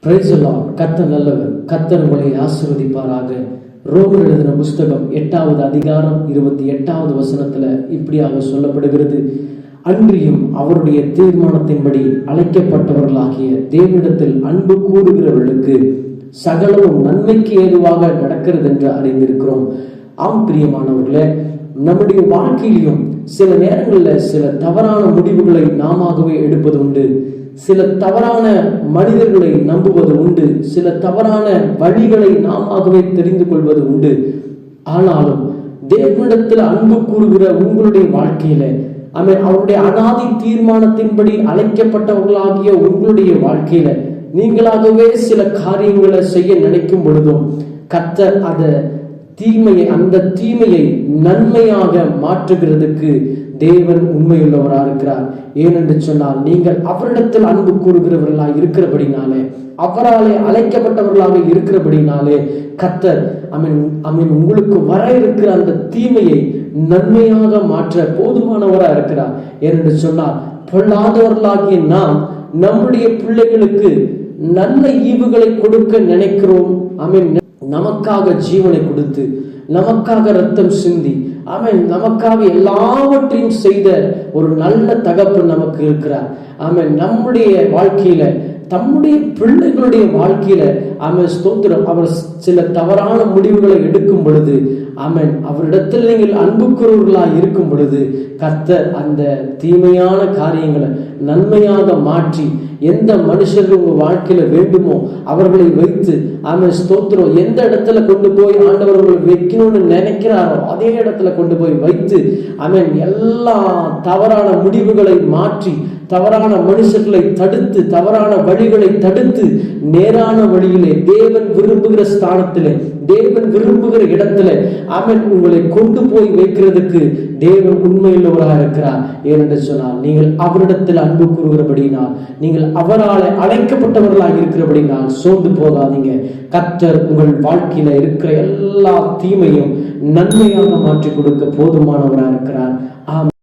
Praise the Lord. கர்த்தர் நல்லவர். கர்த்தர் உங்களை ஆசீர்வதிப்பாராக. ரோமர் எழுதின புஸ்தகம் 8வது அதிகாரம் 28வது வசனத்துல இப்படியாக சொல்லப்படுகிறது. அன்றியும் அவருடைய தீர்மானத்தின்படி அழைக்கப்பட்டவர்களாகிய தேவனிடத்தில் அன்பு கூறுகிறவர்களுக்கு சகலமும் நன்மைக்கு ஏதுவாக நடக்கிறது என்று அறிந்திருக்கிறோம். ஆம் பிரியமானவர்களே, நம்முடைய வாழ்க்கையிலும் சில நேரங்களில் சில தவறான முடிவுகளை நாமவே எடுப்பது உண்டு. சில தவறான மனிதர்களை நம்புவது உண்டு. சில தவறான வழிகளை நாமவே தெரிந்து கொள்வது உண்டு. ஆனாலும் தேவனிடத்தில் அன்பு கூறுகிற உங்களுடைய வாழ்க்கையில அவருடைய அனாதி தீர்மானத்தின்படி அழைக்கப்பட்டவர்களாகிய உங்களுடைய வாழ்க்கையில நீங்களாகவே சில காரியங்களை செய்ய நினைக்கும் பொழுதும் கர்த்தர் அந்த தீமையை நன்மையாக மாற்றுகிறதுக்கு தேவன் உண்மையுள்ளவராக இருக்கிறார். ஏனென்று சொன்னால், நீங்கள் அவரிடத்தில் அன்பு கூறுகிறவர்களாக இருக்கிறபடினாலே, அவராலே அழைக்கப்பட்டவர்களாக இருக்கிறபடினாலே கர்த்தர் உங்களுக்கு வர இருக்கிற அந்த தீமையை நன்மையாக மாற்ற போதுமானவராக இருக்கிறார். ஏனென்று சொன்னால், பொல்லாதவர்களாகிய நாம் நம்முடைய பிள்ளைகளுக்கு நல்ல ஈவுகளை கொடுக்க நினைக்கிறோம். நமக்காக ஜீவனை கொடுத்து, நமக்காக ரத்தம் சிந்தி, நமக்காக எல்லாவற்றையும் செய்த ஒரு நல்ல தகப்பன் நமக்கு இருக்கிறார். நம்முடைய வாழ்க்கையில, தம்முடைய பிள்ளைகளுடைய வாழ்க்கையில ஸ்தோத்திரம், அவர் சில தவறான முடிவுகளை எடுக்கும் பொழுது அவரிடத்தில் நீங்கள் அன்புக்குறவர்களாக இருக்கும் பொழுது கர்த்தர் அந்த தீமையான காரியங்களை நன்மையாக மாற்றி எந்த மனுஷர்கள் உங்க வாழ்க்கையில வேண்டுமோ அவர்களை வைத்து ஸ்தோத்திரம், எந்த இடத்துல கொண்டு போய் ஆண்டவர்கள் வைக்கணும்னு நினைக்கிறாரோ அதே இடத்துல கொண்டு போய் வைத்து எல்லா தவறான முடிவுகளை மாற்றி, தவறான மனுஷர்களை தடுத்து, தவறான வழிகளை தடுத்து நேரான வழியிலே தேவன் விரும்புகிற ஸ்தானத்திலே, தேவன் விரும்புகிற இடத்துல உங்களை கொண்டு போய் வைக்கிறதுக்கு தேவன் உண்மையுள்ளவராக இருக்கிறார். ஏனென்று சொன்னால், நீங்கள் அவரிடத்தில் அன்பு கூறுகிறபடினால், நீங்கள் அவரால் அழைக்கப்பட்டவர்களாக இருக்கிறபடினால் சோர்ந்து போகாதீங்க. கர்த்தர் உங்கள் வாழ்க்கையில இருக்கிற எல்லா தீமையும் நன்மையாக மாற்றி கொடுக்க போதுமானவராக இருக்கிறார்.